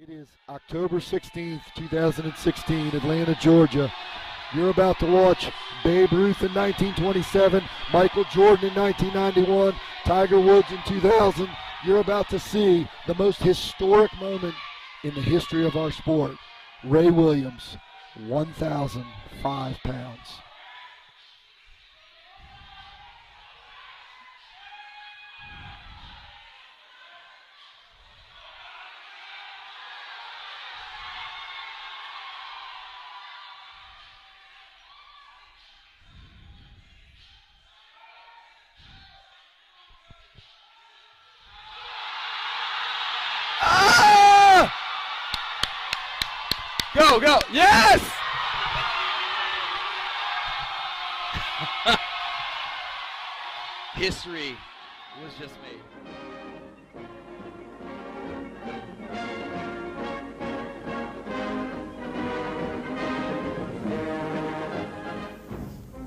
It is October 16th, 2016, Atlanta, Georgia. You're about to watch Babe Ruth in 1927, Michael Jordan in 1991, Tiger Woods in 2000. You're about to see the most historic moment in the history of our sport. Ray Williams, 1,005 pounds. Go, go, yes! History was just made.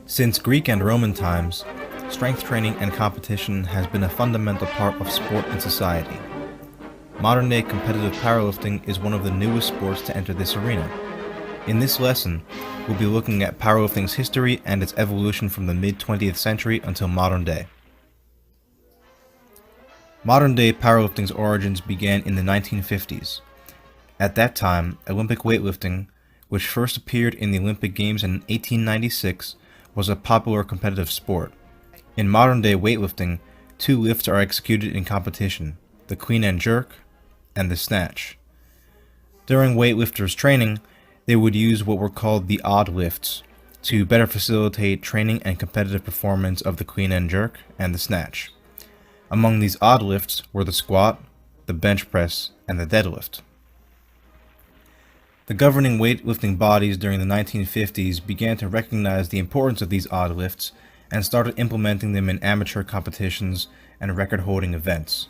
Since Greek and Roman times, strength training and competition has been a fundamental part of sport and society. Modern-day competitive powerlifting is one of the newest sports to enter this arena. In this lesson, we'll be looking at powerlifting's history and its evolution from the mid-20th century until modern day. Modern-day powerlifting's origins began in the 1950s. At that time, Olympic weightlifting, which first appeared in the Olympic Games in 1896, was a popular competitive sport. In modern-day weightlifting, two lifts are executed in competition: the clean and jerk, and the snatch. During weightlifters' training, they would use what were called the odd lifts to better facilitate training and competitive performance of the clean and jerk and the snatch. Among these odd lifts were the squat, the bench press, and the deadlift. The governing weightlifting bodies during the 1950s began to recognize the importance of these odd lifts and started implementing them in amateur competitions and record-holding events.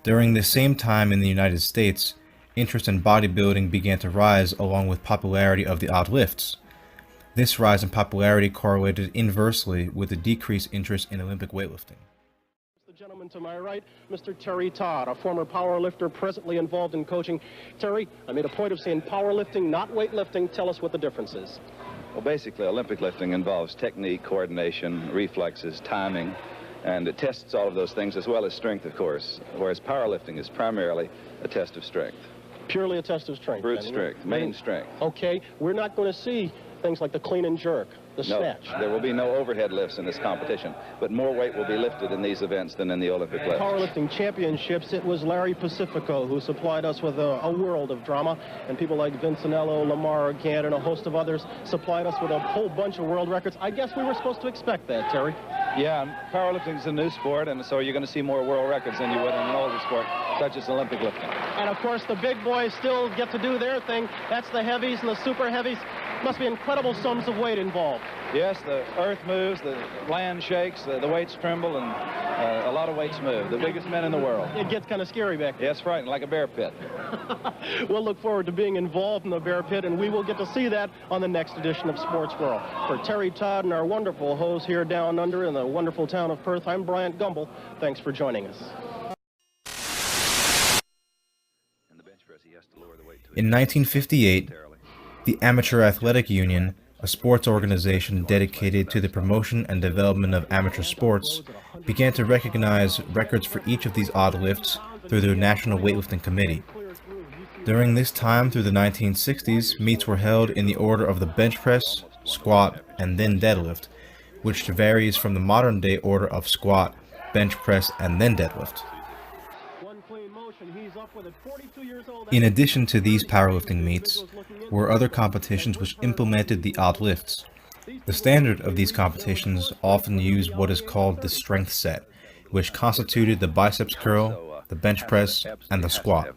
During this same time in the United States, interest in bodybuilding began to rise along with popularity of the odd lifts. This rise in popularity correlated inversely with a decreased interest in Olympic weightlifting. The gentleman to my right, Mr. Terry Todd, a former powerlifter presently involved in coaching. Terry, I made a point of saying powerlifting, not weightlifting. Tell us what the difference is. Well, basically, Olympic lifting involves technique, coordination, reflexes, timing, and it tests all of those things as well as strength, of course, whereas powerlifting is primarily a test of strength. Purely a test of strength. Brute strength, main strength. Okay, we're not going to see things like the clean and jerk, the snatch. There will be no overhead lifts in this competition, but more weight will be lifted in these events than in the Olympic lifts. Powerlifting championships, it was Larry Pacifico who supplied us with a world of drama, and people like Vincenello, Lamar Gant, and a host of others supplied us with a whole bunch of world records. I guess we were supposed to expect that, Terry. Yeah, powerlifting is a new sport, and so you're going to see more world records than you would in an older sport, such as Olympic lifting. And of course, the big boys still get to do their thing. That's the heavies and the super heavies. Must be incredible sums of weight involved. Yes, the earth moves, the land shakes, the weights tremble, and a lot of weights move. The biggest men in the world. It gets kind of scary back there. Yes, frightening, like a bear pit. We'll look forward to being involved in the bear pit, and we will get to see that on the next edition of Sports World. For Terry Todd and our wonderful host here down under in the wonderful town of Perth, I'm Bryant Gumbel. Thanks for joining us. In 1958, the Amateur Athletic Union, a sports organization dedicated to the promotion and development of amateur sports, began to recognize records for each of these odd lifts through their National Weightlifting Committee. During this time through the 1960s, meets were held in the order of the bench press, squat, and then deadlift, which varies from the modern-day order of squat, bench press, and then deadlift. In addition to these powerlifting meets, were other competitions which implemented the odd lifts. The standard of these competitions often used what is called the strength set, which constituted the biceps curl, the bench press, and the squat.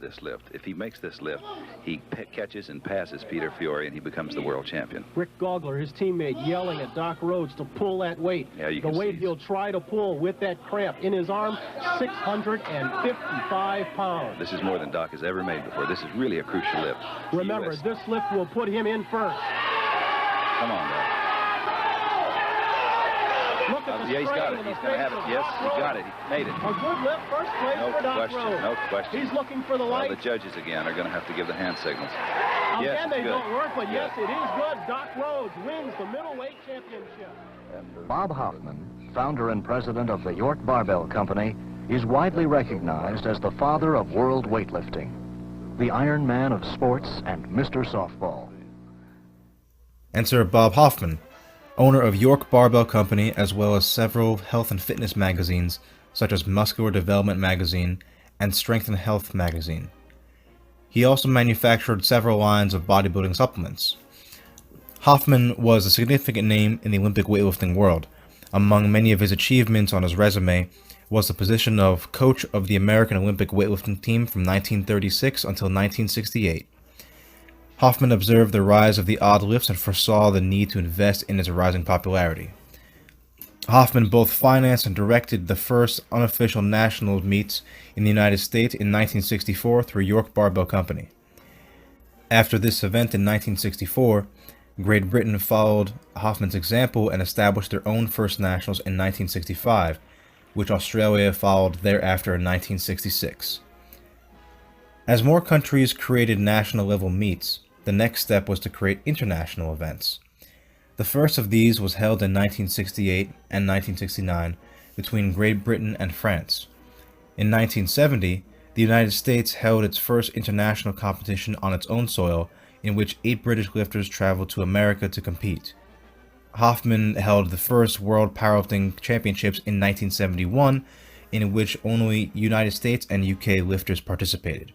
If he makes this lift, he catches and passes Peter Fiore, and he becomes the world champion. Rick Gogler, his teammate, yelling at Doc Rhodes to pull that weight. Yeah, the weight he'll try to pull with that cramp in his arm, 655 pounds. This is more than Doc has ever made before. This is really a crucial lift. Remember, this lift will put him in first. Come on, Doc. Look at the Yeah, he's got it. strain in He's the going to have face it. of Yes, Doc he got Rhodes. it. He made it. A good lift, first place No for Doc question. Rhodes. No question. He's looking for the Well, light. the judges again are going to have to give the hand signals. Yes, Again, they good. don't work, but yes, Good. it is good. Doc Rhodes wins the middleweight championship. Bob Hoffman, founder and president of the York Barbell Company, is widely recognized as the father of world weightlifting, the Iron Man of sports and Mr. Softball. Enter Bob Hoffman, owner of York Barbell Company, as well as several health and fitness magazines such as Muscular Development Magazine and Strength and Health Magazine. He also manufactured several lines of bodybuilding supplements. Hoffman was a significant name in the Olympic weightlifting world. Among many of his achievements on his resume was the position of coach of the American Olympic weightlifting team from 1936 until 1968. Hoffman observed the rise of the odd lifts and foresaw the need to invest in its rising popularity. Hoffman both financed and directed the first unofficial national meets in the United States in 1964 through York Barbell Company. After this event in 1964, Great Britain followed Hoffman's example and established their own first nationals in 1965, which Australia followed thereafter in 1966. As more countries created national level meets, the next step was to create international events. The first of these was held in 1968 and 1969 between Great Britain and France. In 1970, the United States held its first international competition on its own soil, in which 8 British lifters traveled to America to compete. Hoffman held the first World Powerlifting Championships in 1971, in which only United States and UK lifters participated.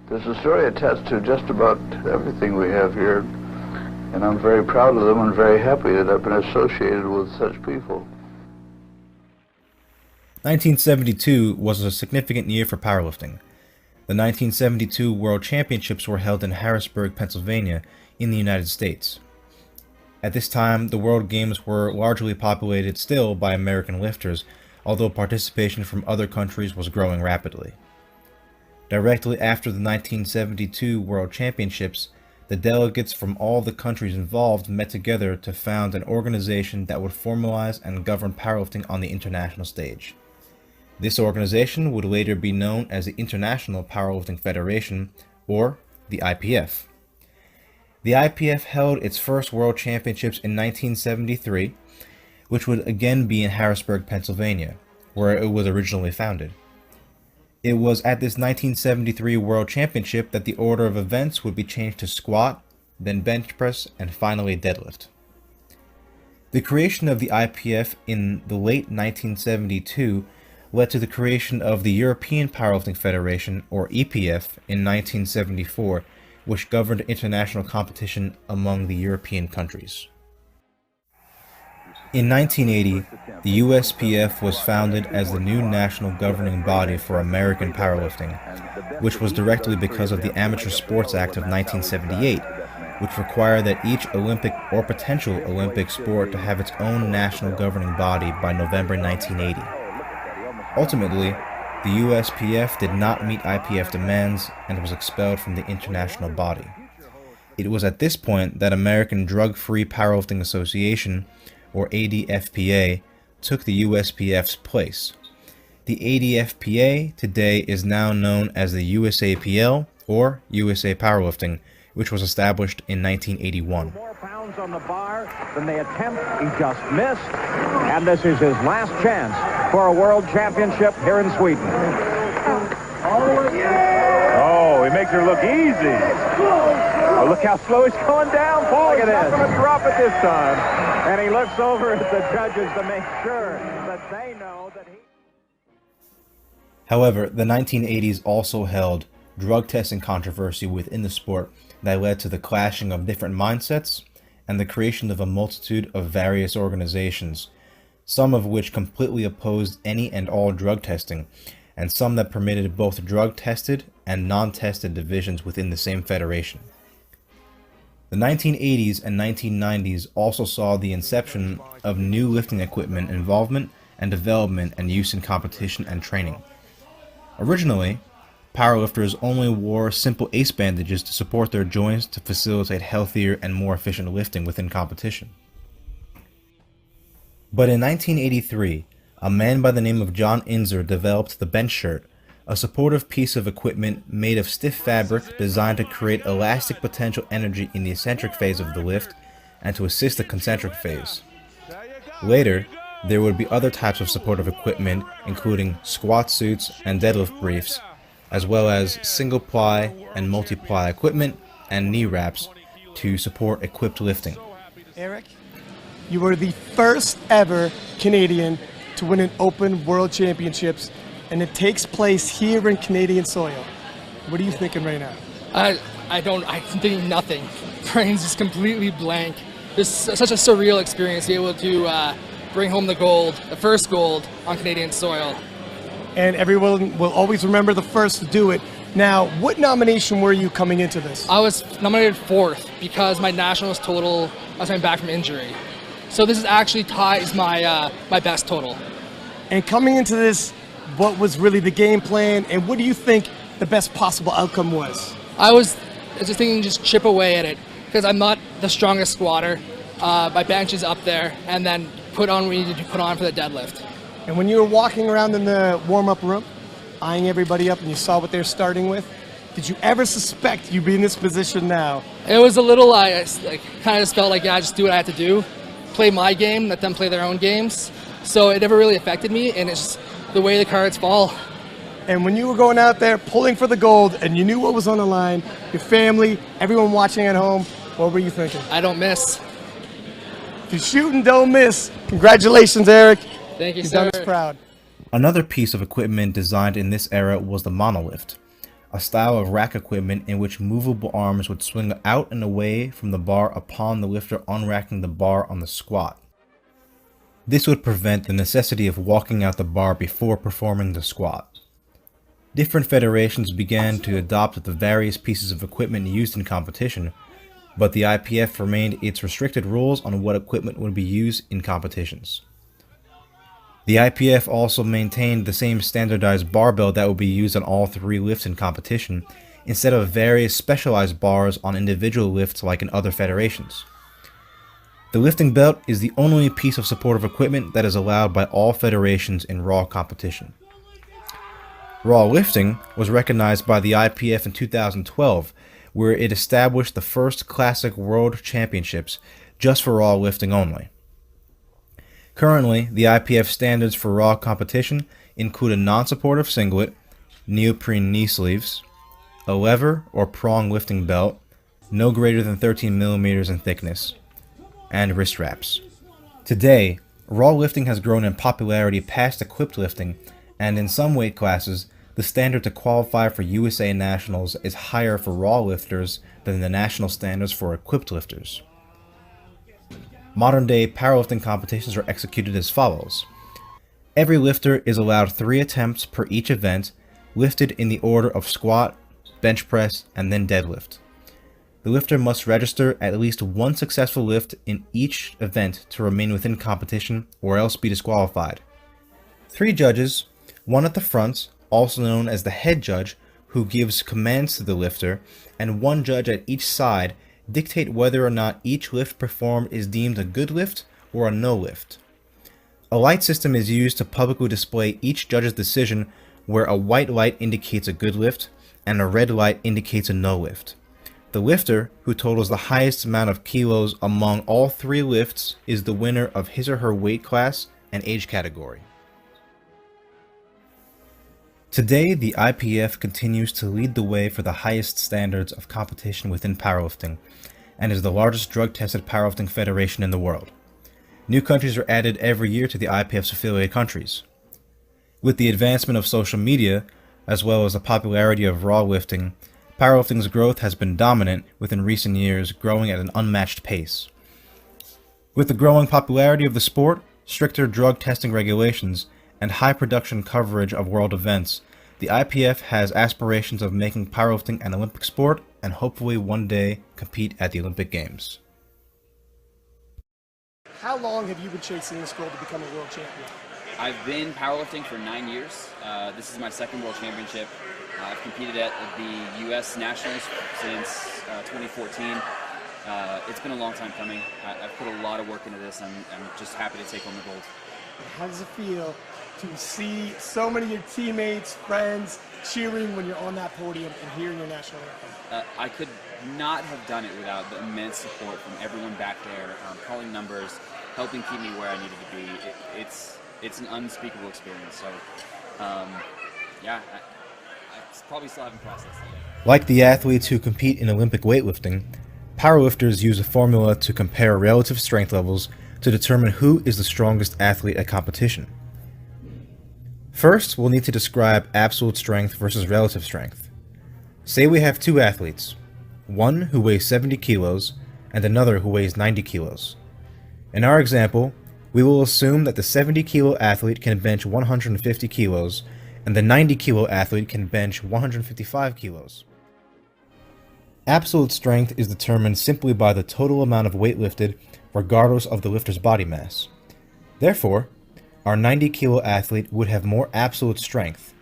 This story attests to just about everything we have here, and I'm very proud of them and very happy that I've been associated with such people. 1972 was a significant year for powerlifting. The 1972 World Championships were held in Harrisburg, Pennsylvania, in the United States. At this time, the World Games were largely populated still by American lifters, although participation from other countries was growing rapidly. Directly after the 1972 World Championships, the delegates from all the countries involved met together to found an organization that would formalize and govern powerlifting on the international stage. This organization would later be known as the International Powerlifting Federation, or the IPF. The IPF held its first World Championships in 1973, which would again be in Harrisburg, Pennsylvania, where it was originally founded. It was at this 1973 World Championship that the order of events would be changed to squat, then bench press, and finally deadlift. The creation of the IPF in the late 1972 led to the creation of the European Powerlifting Federation, or EPF, in 1974, which governed international competition among the European countries. In 1980, the USPF was founded as the new national governing body for American powerlifting, which was directly because of the Amateur Sports Act of 1978, which required that each Olympic or potential Olympic sport to have its own national governing body by November 1980. Ultimately, the USPF did not meet IPF demands and was expelled from the international body. It was at this point that American Drug-Free Powerlifting Association, or ADFPA, took the USPF's place. The ADFPA today is now known as the USAPL, or USA Powerlifting, which was established in 1981. More pounds on the bar than they attempt. He just missed. And this is his last chance for a world championship here in Sweden. Oh, he makes her look easy. Oh, look how slow he's going down. Paul, he's not going to drop it this time. And he looks over at the judges to make sure that they know that he... However, the 1980s also held drug testing controversy within the sport that led to the clashing of different mindsets and the creation of a multitude of various organizations, some of which completely opposed any and all drug testing, and some that permitted both drug-tested and non-tested divisions within the same federation. The 1980s and 1990s also saw the inception of new lifting equipment involvement and development and use in competition and training. Originally, powerlifters only wore simple ace bandages to support their joints to facilitate healthier and more efficient lifting within competition. But in 1983, a man by the name of John Inzer developed the bench shirt, a supportive piece of equipment made of stiff fabric designed to create elastic potential energy in the eccentric phase of the lift and to assist the concentric phase. Later, there would be other types of supportive equipment, including squat suits and deadlift briefs, as well as single-ply and multi-ply equipment and knee wraps to support equipped lifting. Eric, you were the first ever Canadian to win an Open World Championships, and it takes place here in Canadian soil. What are you thinking right now? I'm thinking nothing. Brain's just completely blank. It's such a surreal experience to be able to bring home the gold, the first gold on Canadian soil. And everyone will always remember the first to do it. Now, what nomination were you coming into this? I was nominated 4th because my nationals total, I was coming back from injury. So this is actually ties my my best total. And coming into this, what was really the game plan, and what do you think the best possible outcome was? I was just thinking just chip away at it because I'm not the strongest squatter. My bench is up there, and then put on what we needed to put on for the deadlift. And when you were walking around in the warm-up room, eyeing everybody up, and you saw what they're starting with, did you ever suspect you'd be in this position now? It was a little, I kind of just felt like, yeah, just do what I had to do, play my game, let them play their own games. So it never really affected me, and it's just the way the cards fall. And when you were going out there pulling for the gold, and you knew what was on the line, your family, everyone watching at home, what were you thinking? I don't miss. If you shoot and don't miss, congratulations, Eric. Thank you, You've sir. done us proud. Another piece of equipment designed in this era was the monolift, a style of rack equipment in which movable arms would swing out and away from the bar upon the lifter unracking the bar on the squat. This would prevent the necessity of walking out the bar before performing the squat. Different federations began to adopt the various pieces of equipment used in competition, but the IPF remained its restricted rules on what equipment would be used in competitions. The IPF also maintained the same standardized barbell that would be used on all 3 lifts in competition, instead of various specialized bars on individual lifts like in other federations. The lifting belt is the only piece of supportive equipment that is allowed by all federations in raw competition. Raw lifting was recognized by the IPF in 2012, where it established the first classic world championships just for raw lifting only. Currently, the IPF standards for raw competition include a non-supportive singlet, neoprene knee sleeves, a lever or prong lifting belt, no greater than 13 millimeters in thickness, and wrist wraps. Today, raw lifting has grown in popularity past equipped lifting, and in some weight classes, the standard to qualify for USA Nationals is higher for raw lifters than the national standards for equipped lifters. Modern-day powerlifting competitions are executed as follows. Every lifter is allowed 3 attempts per each event, lifted in the order of squat, bench press, and then deadlift. The lifter must register at least 1 successful lift in each event to remain within competition or else be disqualified. 3 judges, 1 at the front, also known as the head judge, who gives commands to the lifter, and 1 judge at each side dictate whether or not each lift performed is deemed a good lift or a no lift. A light system is used to publicly display each judge's decision, where a white light indicates a good lift and a red light indicates a no lift. The lifter who totals the highest amount of kilos among all 3 lifts is the winner of his or her weight class and age category. Today, the IPF continues to lead the way for the highest standards of competition within powerlifting, and is the largest drug-tested powerlifting federation in the world. New countries are added every year to the IPF's affiliated countries. With the advancement of social media, as well as the popularity of raw lifting, powerlifting's growth has been dominant, with in recent years growing at an unmatched pace. With the growing popularity of the sport, stricter drug testing regulations, and high production coverage of world events, the IPF has aspirations of making powerlifting an Olympic sport and hopefully one day compete at the Olympic Games. How long have you been chasing this goal to become a world champion? I've been powerlifting for 9 years. This is my 2nd world championship. I've competed at the U.S. Nationals since 2014. It's been a long time coming. I've put a lot of work into this. I'm just happy to take home the gold. How does it feel to see so many of your teammates, friends cheering when you're on that podium and hearing your national anthem? I could not have done it without the immense support from everyone back there, calling numbers, helping keep me where I needed to be. It's an unspeakable experience. So, yeah, I probably still haven't processed it. Like the athletes who compete in Olympic weightlifting, powerlifters use a formula to compare relative strength levels to determine who is the strongest athlete at competition. First, we'll need to describe absolute strength versus relative strength. Say we have two athletes, one who weighs 70 kilos and another who weighs 90 kilos. In our example, we will assume that the 70 kilo athlete can bench 150 kilos and the 90 kilo athlete can bench 155 kilos. Absolute strength is determined simply by the total amount of weight lifted regardless of the lifter's body mass. Therefore, our 90 kilo athlete would have more absolute strength,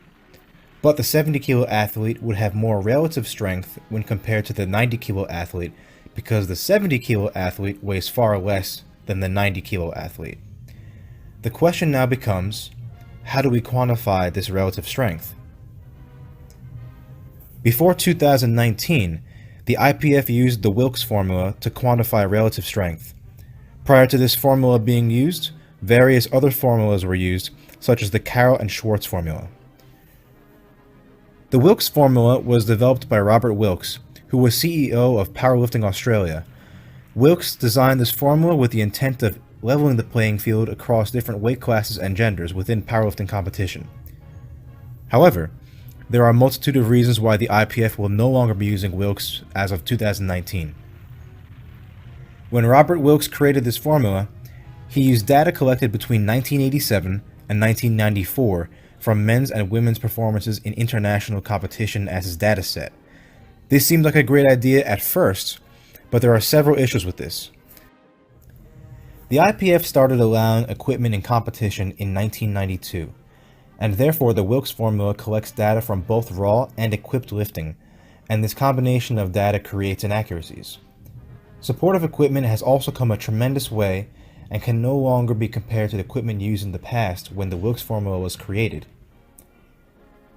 but the 70 kilo athlete would have more relative strength when compared to the 90 kilo athlete because the 70 kilo athlete weighs far less than the 90 kilo athlete. The question now becomes, how do we quantify this relative strength? Before 2019, the IPF used the Wilks formula to quantify relative strength. Prior to this formula being used, various other formulas were used, such as the Carroll and Schwartz formula. The Wilks formula was developed by Robert Wilks, who was CEO of Powerlifting Australia. Wilks designed this formula with the intent of leveling the playing field across different weight classes and genders within powerlifting competition. However, there are a multitude of reasons why the IPF will no longer be using Wilks as of 2019. When Robert Wilks created this formula, he used data collected between 1987 and 1994 from men's and women's performances in international competition as his data set. This seemed like a great idea at first, but there are several issues with this. The IPF started allowing equipment in competition in 1992, and therefore the Wilks formula collects data from both raw and equipped lifting, and this combination of data creates inaccuracies. Supportive equipment has also come a tremendous way and can no longer be compared to the equipment used in the past when the Wilks formula was created.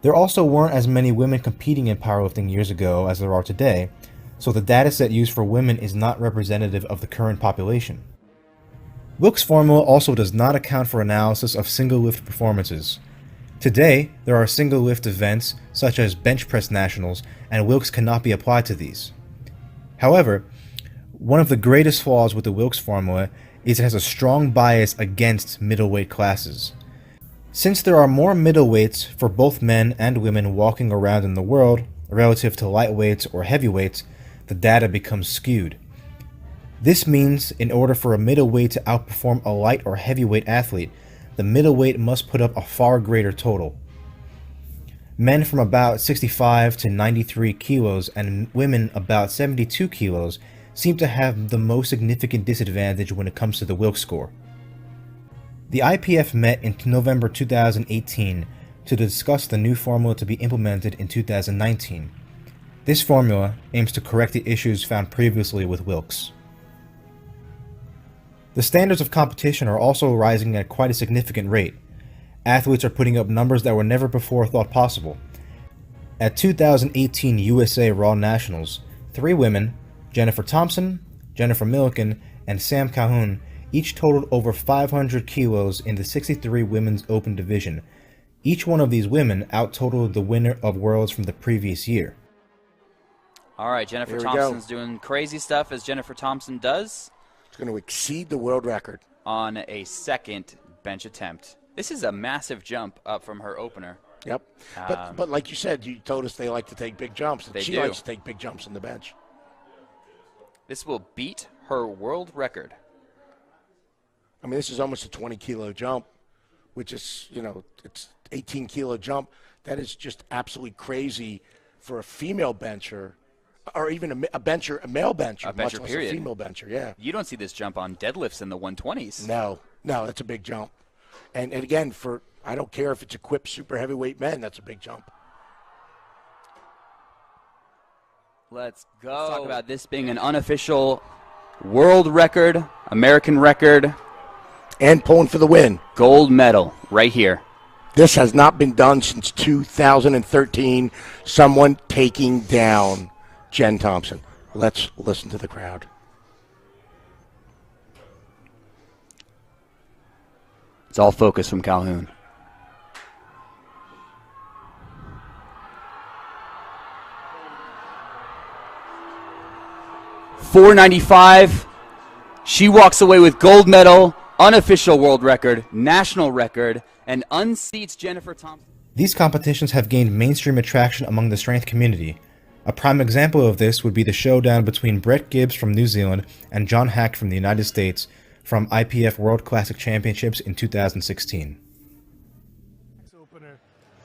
There also weren't as many women competing in powerlifting years ago as there are today, so the dataset used for women is not representative of the current population. Wilks formula also does not account for analysis of single lift performances. Today, there are single lift events such as bench press nationals, and Wilks cannot be applied to these. However, one of the greatest flaws with the Wilks formula is it has a strong bias against middleweight classes. Since there are more middleweights for both men and women walking around in the world relative to lightweights or heavyweights, the data becomes skewed. This means in order for a middleweight to outperform a light or heavyweight athlete, the middleweight must put up a far greater total. Men from about 65 to 93 kilos and women about 72 kilos seem to have the most significant disadvantage when it comes to the Wilks score. The IPF met in November 2018 to discuss the new formula to be implemented in 2019. This formula aims to correct the issues found previously with Wilks. The standards of competition are also rising at quite a significant rate. Athletes are putting up numbers that were never before thought possible. At 2018 USA Raw Nationals, 3 women, Jennifer Thompson, Jennifer Milliken, and Sam Calhoun, each totaled over 500 kilos in the 63 Women's Open division. Each one of these women out-totaled the winner of Worlds from the previous year. All right, Jennifer Thompson's doing crazy stuff as Jennifer Thompson does. It's going to exceed the world record. On a second bench attempt. This is a massive jump up from her opener. Yep. But like you said, you told us they like to take big jumps. And she likes to take big jumps in the bench. This will beat her world record. I mean, this is almost a 20-kilo jump, which is, it's 18-kilo jump. That is just absolutely crazy for a female bencher, or even a male bencher, much less a female bencher, yeah. You don't see this jump on deadlifts in the 120s. No, that's a big jump. And again, I don't care if it's equipped super heavyweight men, that's a big jump. Let's go. Let's talk about this being an unofficial World record, American record, and pulling for the win. Gold medal right here. This has not been done since 2013. Someone taking down Jen Thompson. Let's listen to the crowd. It's all focus from Calhoun. .495. She walks away with gold medal, unofficial world record, national record, and unseats Jennifer Thompson. These competitions have gained mainstream attraction among the strength community. A prime example of this would be the showdown between Brett Gibbs from New Zealand and John Hack from the United States from IPF World Classic Championships in 2016.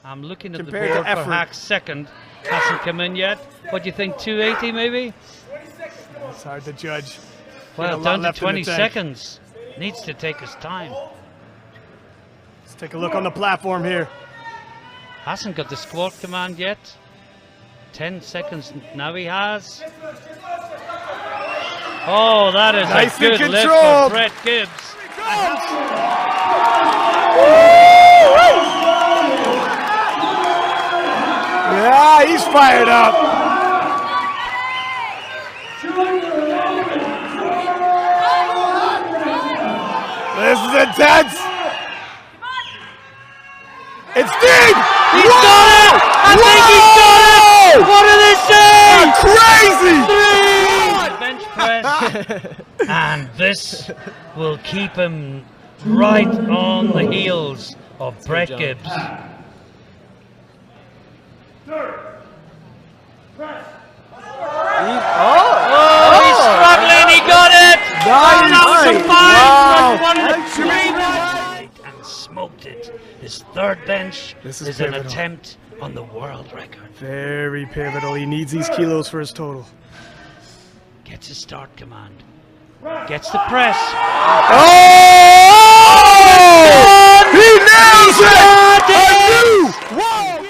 I'm looking at the board for Hack's second. Hasn't come in yet. What do you think, 280 maybe? It's hard to judge. Well, down to 20 seconds. Needs to take his time. Let's take a look on the platform here. Hasn't got the squat command yet. 10 seconds now he has. Oh, that is nice a good and lift controlled. for Brett Gibbs. Yeah, he's fired up. This is intense. It's deep. He's got it. I think he's got it. What do they say? Crazy. Bench press. And this will keep him right on the heels of Brett Gibbs. Oh, he's struggling. He got it. Nice. That was a Wow. one of the three and smoked it. His third bench This is is an pivotal. attempt on the world record. Very pivotal. He needs these kilos for his total. Gets his start command. Gets the press. Oh! He nails it! Whoa!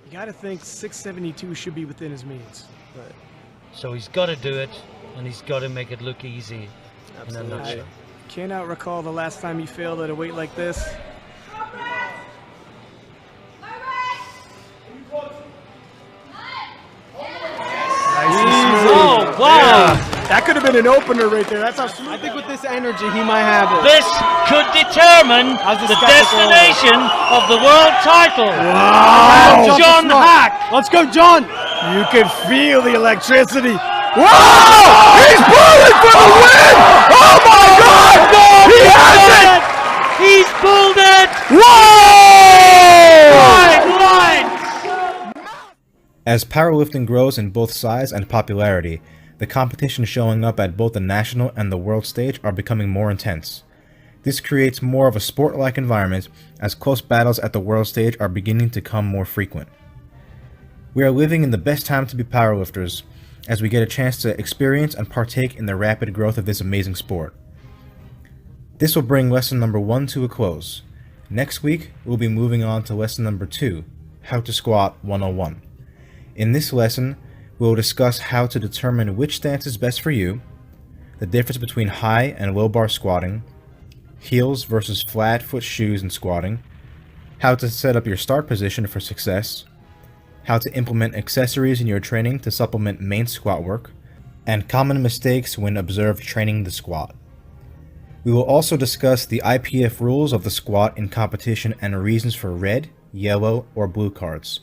You gotta think 672 should be within his means. But So he's got to do it, and he's got to make it look easy. In a nutshell. I cannot recall the last time he failed at a weight like this. Nice and smooth. Oh, wow! That could have been an opener right there. That's how smooth. I think with this energy, he might have it. This could determine the destination of the world title. Wow! John Hack. Let's go, John! You can feel the electricity. Whoa! He's pulling for the win! Oh my God! He has it! He's pulled it! Whoa! Right line! As powerlifting grows in both size and popularity, the competition showing up at both the national and the world stage are becoming more intense. This creates more of a sport-like environment as close battles at the world stage are beginning to come more frequent. We are living in the best time to be powerlifters, as we get a chance to experience and partake in the rapid growth of this amazing sport. This will bring lesson number 1 to a close. Next week, we'll be moving on to lesson number 2, How to Squat 101. In this lesson, we'll discuss how to determine which stance is best for you, the difference between high and low bar squatting, heels versus flat foot shoes in squatting, how to set up your start position for success, how to implement accessories in your training to supplement main squat work, and common mistakes when observed training the squat. We will also discuss the IPF rules of the squat in competition and reasons for red, yellow, or blue cards.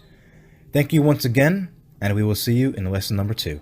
Thank you once again, and we will see you in lesson number 2.